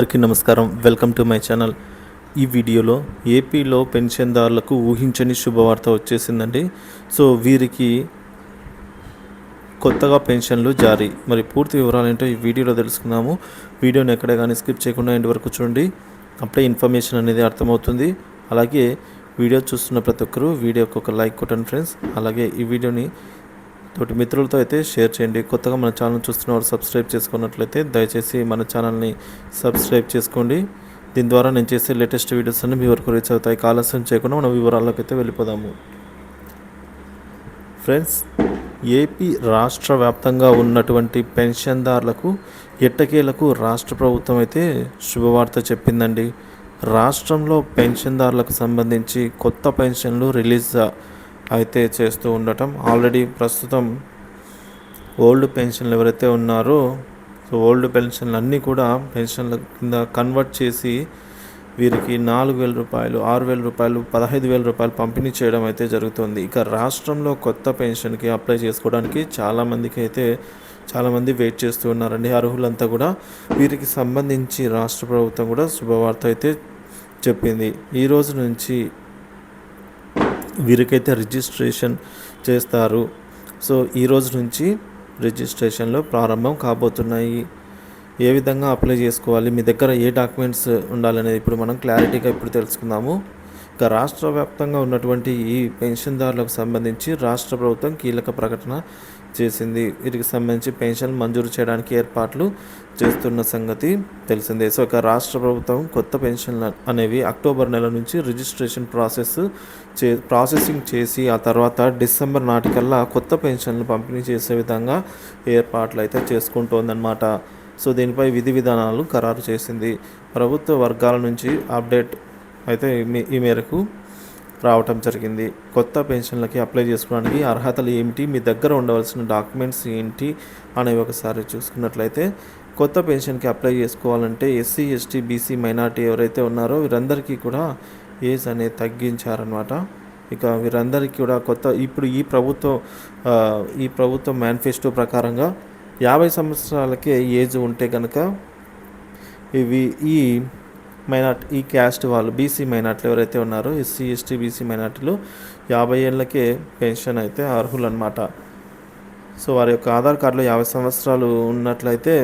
అందరికీ నమస్కారం. Welcome to my channel. ఈ వీడియోలో ఏపీలో పెన్షన్దారులకు ఊహించని శుభవార్త వచ్చేసిందండి. సో వీరికి కొత్తగా పెన్షన్లు జారీ. మరి పూర్తి వివరాలు ఏంటో ఈ వీడియోలో తెలుసుకుందాము. వీడియోని ఎక్కడ కానీ స్కిప్ చేయకుండా ఎండ్ వరకు చూడండి. అప్పుడే ఇన్ఫర్మేషన్ అనేది అర్థమవుతుంది. అలాగే వీడియో చూస్తున్న ప్రతి ఒక్కరూ వీడియోకి ఒక లైక్ కొట్టండి ఫ్రెండ్స్. అలాగే ఈ వీడియోని తోటి మిత్రులతో అయితే షేర్ చేయండి. కొత్తగా మన ఛానల్ చూస్తున్న వారు సబ్స్క్రైబ్ చేసుకున్నట్లయితే దయచేసి మన ఛానల్ని సబ్స్క్రైబ్ చేసుకోండి. దీని ద్వారా నేను చేసే లేటెస్ట్ వీడియోస్ అన్ని మీ వరకు రీచ్ అవుతాయి. ఆలస్యం చేయకుండా మన వివరాల్లోకి అయితే వెళ్ళిపోదాము. ఫ్రెండ్స్, ఏపీ రాష్ట్ర వ్యాప్తంగా ఉన్నటువంటి పెన్షన్దారులకు ఎట్టకేలకు రాష్ట్ర ప్రభుత్వం అయితే శుభవార్త చెప్పిందండి. రాష్ట్రంలో పెన్షన్దారులకు సంబంధించి కొత్త పెన్షన్లు రిలీజ్ అయితే చేస్తూ ఉండటం, ఆల్రెడీ ప్రస్తుతం ఓల్డ్ పెన్షన్లు ఎవరైతే ఉన్నారో ఓల్డ్ పెన్షన్లు అన్నీ కూడా పెన్షన్ల కింద కన్వర్ట్ చేసి వీరికి 4,000 రూపాయలు, 6,000 రూపాయలు, 15,000 రూపాయలు పంపిణీ చేయడం అయితే జరుగుతుంది. ఇక రాష్ట్రంలో కొత్త పెన్షన్కి అప్లై చేసుకోవడానికి చాలామంది వెయిట్ చేస్తూ ఉన్నారండి. అర్హులంతా కూడా వీరికి సంబంధించి రాష్ట్ర ప్రభుత్వం కూడా శుభవార్త అయితే చెప్పింది. ఈ రోజు నుంచి వీరికైతే రిజిస్ట్రేషన్ చేస్తారు. సో ఈ రోజు నుంచి రిజిస్ట్రేషన్లు ప్రారంభం కాబోతున్నాయి. ఏ విధంగా అప్లై చేసుకోవాలి, మీ దగ్గర ఏ డాక్యుమెంట్స్ ఉండాలనేది ఇప్పుడు మనం క్లారిటీగా తెలుసుకుందాము. ఇక రాష్ట్ర వ్యాప్తంగా ఉన్నటువంటి ఈ పెన్షన్దారులకు సంబంధించి రాష్ట్ర ప్రభుత్వం కీలక ప్రకటన చేసింది. వీరికి సంబంధించి పెన్షన్ మంజూరు చేయడానికి ఏర్పాట్లు చేస్తున్న సంగతి తెలిసిందే. సో ఇక రాష్ట్ర ప్రభుత్వం కొత్త పెన్షన్లు అనేవి అక్టోబర్ నెల నుంచి రిజిస్ట్రేషన్ ప్రాసెసింగ్ చేసి ఆ తర్వాత డిసెంబర్ నాటికల్లా కొత్త పెన్షన్లు పంపిణీ చేసే విధంగా ఏర్పాట్లు అయితే చేసుకుంటోందన్నమాట. సో దీనిపై విధి విధానాలు ఖరారు చేసింది. ప్రభుత్వ వర్గాల నుంచి అప్డేట్ అయితే ఈ మేరకు రావటం జరిగింది. కొత్త పెన్షన్లకి అప్లై చేసుకోవడానికి అర్హతలు ఏమిటి, మీ దగ్గర ఉండవలసిన డాక్యుమెంట్స్ ఏంటి అనేవి ఒకసారి చూసుకున్నట్లయితే, కొత్త పెన్షన్కి అప్లై చేసుకోవాలంటే ఎస్సీ, ఎస్టీ, బీసీ, మైనార్టీ ఎవరైతే ఉన్నారో వీరందరికీ కూడా ఏజ్ అనేది తగ్గించారనమాట. ఇక వీరందరికీ కూడా ఇప్పుడు ఈ ప్రభుత్వం మేనిఫెస్టో ప్రకారంగా 50 సంవత్సరాలకే ఏజ్ ఉంటే కనుక ఈ క్యాస్ట్ వాళ్ళు, బీసీ మైనార్టీలు ఎవరైతే ఉన్నారో ఎస్సీ, ఎస్టీ, బీసీ మైనార్టీలు 50 ఏళ్ళకే పెన్షన్ అయితే అర్హులు అనమాట. సో వారి యొక్క ఆధార్ కార్డులో 50 సంవత్సరాలు ఉన్నట్లయితే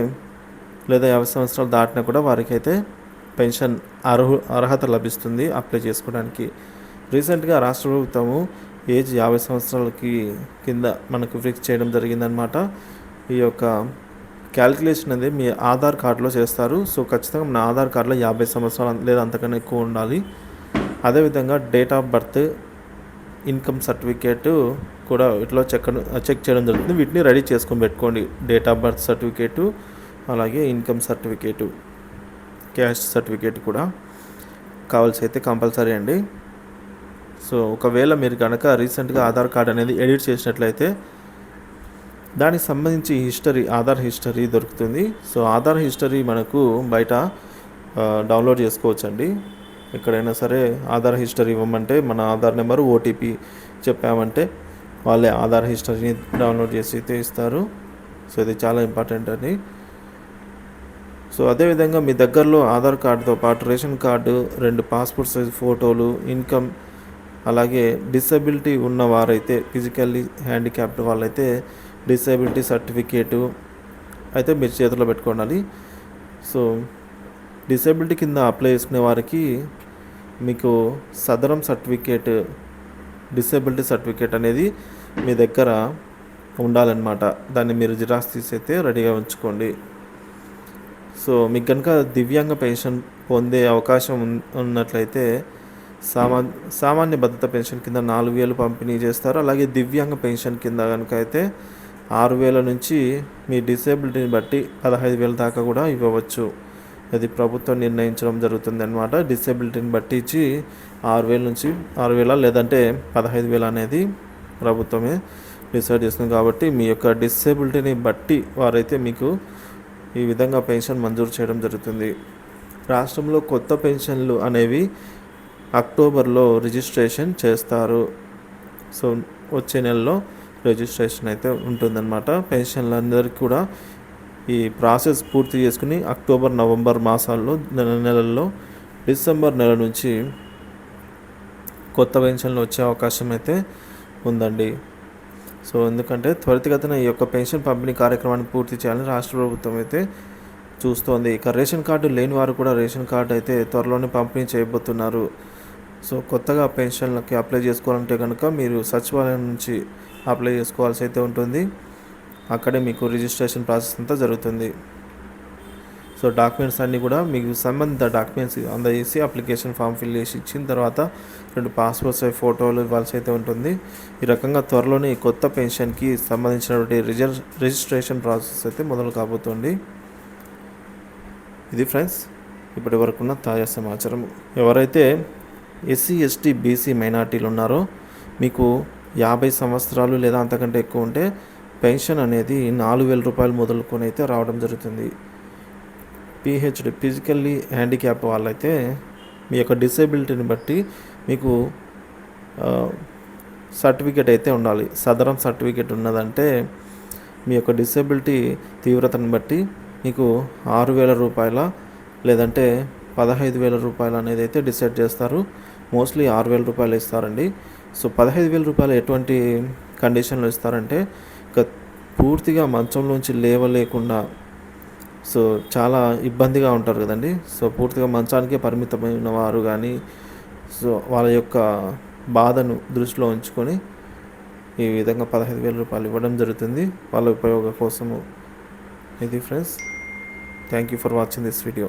లేదా 50 సంవత్సరాలు దాటినా కూడా వారికైతే పెన్షన్ అర్హత లభిస్తుంది అప్లై చేసుకోవడానికి. రీసెంట్గా రాష్ట్ర ప్రభుత్వము ఏజ్ 50 సంవత్సరాలకి కింద మనకు ఫిక్స్ చేయడం జరిగిందనమాట. ఈ యొక్క క్యాలిక్యులేషన్ అనేది మీ ఆధార్ కార్డులో చేస్తారు. సో ఖచ్చితంగా మన ఆధార్ కార్డులో 50 సంవత్సరాలు లేదా అంతకన్నా ఎక్కువ ఉండాలి. అదేవిధంగా date of birth, income certificate కూడా ఇట్లా చెక్ చేయడం జరుగుతుంది. వీటిని రెడీ చేసుకొని పెట్టుకోండి. డేట్ ఆఫ్ బర్త్ సర్టిఫికేటు, అలాగే ఇన్కమ్ సర్టిఫికేటు, క్యాస్ట్ సర్టిఫికేట్ కూడా కావాల్సి అయితే కంపల్సరీ అండి. సో ఒకవేళ మీరు కనుక రీసెంట్గా ఆధార్ కార్డ్ అనేది ఎడిట్ చేసినట్లయితే దానికి సంబంధించి ఆధార్ హిస్టరీ దొరుకుతుంది. సో ఆధార్ హిస్టరీ మనకు బయట డౌన్లోడ్ చేసుకోవచ్చండి. ఎక్కడైనా సరే ఆధార్ హిస్టరీ ఇవ్వమంటే మన ఆధార్ నెంబరు, ఓటీపీ చెప్పామంటే వాళ్ళే ఆధార్ హిస్టరీని డౌన్లోడ్ చేసి అయితే ఇస్తారు. సో ఇది చాలా ఇంపార్టెంట్ అండి. సో అదేవిధంగా మీ దగ్గరలో ఆధార్ కార్డుతో పాటు రేషన్ కార్డు, 2 పాస్పోర్ట్ సైజ్ ఫోటోలు, ఇన్కమ్, అలాగే డిసెబిలిటీ ఉన్న వారైతే, ఫిజికల్లీ హ్యాండిక్యాప్డ్ వాళ్ళైతే డిసేబిలిటీ సర్టిఫికేటు అయితే మీరు చేతిలో పెట్టుకోవాలి. సో డిసేబిలిటీ కింద అప్లై చేసుకునే వారికి మీకు సదరం సర్టిఫికేట్, డిసేబిలిటీ సర్టిఫికేట్ అనేది మీ దగ్గర ఉండాలన్నమాట. దాన్ని మీరు జిరాక్స్ తీసి అయితే రెడీగా ఉంచుకోండి. సో మీకు కనుక దివ్యాంగ పెన్షన్ పొందే అవకాశం ఉన్నట్లయితే సామాన్య భద్రత పెన్షన్ కింద 4,000 పంపిణీ చేస్తారు. అలాగే దివ్యాంగ పెన్షన్ కింద కనుక అయితే 6,000 నుంచి మీ డిసేబిలిటీని బట్టి 15,000 దాకా కూడా ఇవ్వవచ్చు. అది ప్రభుత్వం నిర్ణయించడం జరుగుతుంది అన్నమాట. డిసేబిలిటీని బట్టి ఇచ్చి 6,000 నుంచి 6,000 లేదంటే 15,000 అనేది ప్రభుత్వమే డిసైడ్ చేస్తుంది. కాబట్టి మీ యొక్క డిసేబిలిటీని బట్టి వారైతే మీకు ఈ విధంగా పెన్షన్ మంజూరు చేయడం జరుగుతుంది. రాష్ట్రంలో కొత్త పెన్షన్లు అనేవి అక్టోబర్లో రిజిస్ట్రేషన్ చేస్తారు. సో వచ్చే నెలలో రిజిస్ట్రేషన్ అయితే ఉంటుందన్నమాట. పెన్షన్లందరికీ కూడా ఈ ప్రాసెస్ పూర్తి చేసుకుని అక్టోబర్ నవంబర్ మాసాల్లో నెలల్లో డిసెంబర్ నెల నుంచి కొత్త పెన్షన్లు వచ్చే అవకాశం అయితే ఉందండి. సో ఎందుకంటే త్వరితగతిన ఈ యొక్క పెన్షన్ పంపిణీ కార్యక్రమాన్ని పూర్తి చేయాలని రాష్ట్ర ప్రభుత్వం అయితే చూస్తోంది. ఇక రేషన్ కార్డు లేని వారు కూడా రేషన్ కార్డు అయితే త్వరలోనే పంపిణీ చేయబోతున్నారు. సో కొత్తగా పెన్షన్లకి అప్లై చేసుకోవాలంటే కనుక మీరు సచివాలయం నుంచి అప్లై చేసుకోవాల్సి అయితే ఉంటుంది. అక్కడే మీకు రిజిస్ట్రేషన్ ప్రాసెస్ అంతా జరుగుతుంది. సో డాక్యుమెంట్స్ అన్నీ కూడా మీకు సంబంధిత డాక్యుమెంట్స్ అందజేసి అప్లికేషన్ ఫామ్ ఫిల్ చేసి ఇచ్చిన తర్వాత 2 పాస్పోర్ట్ సైజ్ ఫోటోలు ఇవ్వాల్సి అయితే ఉంటుంది. ఈ రకంగా త్వరలోనే ఈ కొత్త పెన్షన్కి సంబంధించినటువంటి రిజిస్ట్రేషన్ ప్రాసెస్ అయితే మొదలు కాబోతుంది. ఇది ఫ్రెండ్స్ ఇప్పటి వరకు ఉన్న తాజా సమాచారం. ఎవరైతే ఎస్సీ ఎస్టీ బీసీ మైనార్టీలు ఉన్నారో మీకు 50 సంవత్సరాలు లేదా అంతకంటే ఎక్కువ ఉంటే పెన్షన్ అనేది 4,000 రూపాయలు మొదలుకొని అయితే రావడం జరుగుతుంది. పిహెచ్డి ఫిజికల్లీ హ్యాండిక్యాప్ వాళ్ళైతే మీ యొక్క డిసేబిలిటీని బట్టి మీకు సర్టిఫికేట్ అయితే ఉండాలి. సదరం సర్టిఫికేట్ ఉన్నదంటే మీ యొక్క డిసేబిలిటీ తీవ్రతను బట్టి మీకు 6,000 రూపాయల లేదంటే 15,000 రూపాయలు అనేది అయితే డిసైడ్ చేస్తారు. మోస్ట్లీ 6,000 రూపాయలు ఇస్తారండి. సో 15,000 రూపాయలు ఎటువంటి కండిషన్లో ఇస్తారంటే ఇక పూర్తిగా మంచంలోంచి లేవలేకుండా సో చాలా ఇబ్బందిగా ఉంటారు కదండి. సో పూర్తిగా మంచానికే పరిమితమైన వారు కానీ సో వాళ్ళ యొక్క బాధను దృష్టిలో ఉంచుకొని ఈ విధంగా 15,000 రూపాయలు ఇవ్వడం జరుగుతుంది వాళ్ళ ఉపయోగం కోసము. ఇది friends, thank you for watching this video.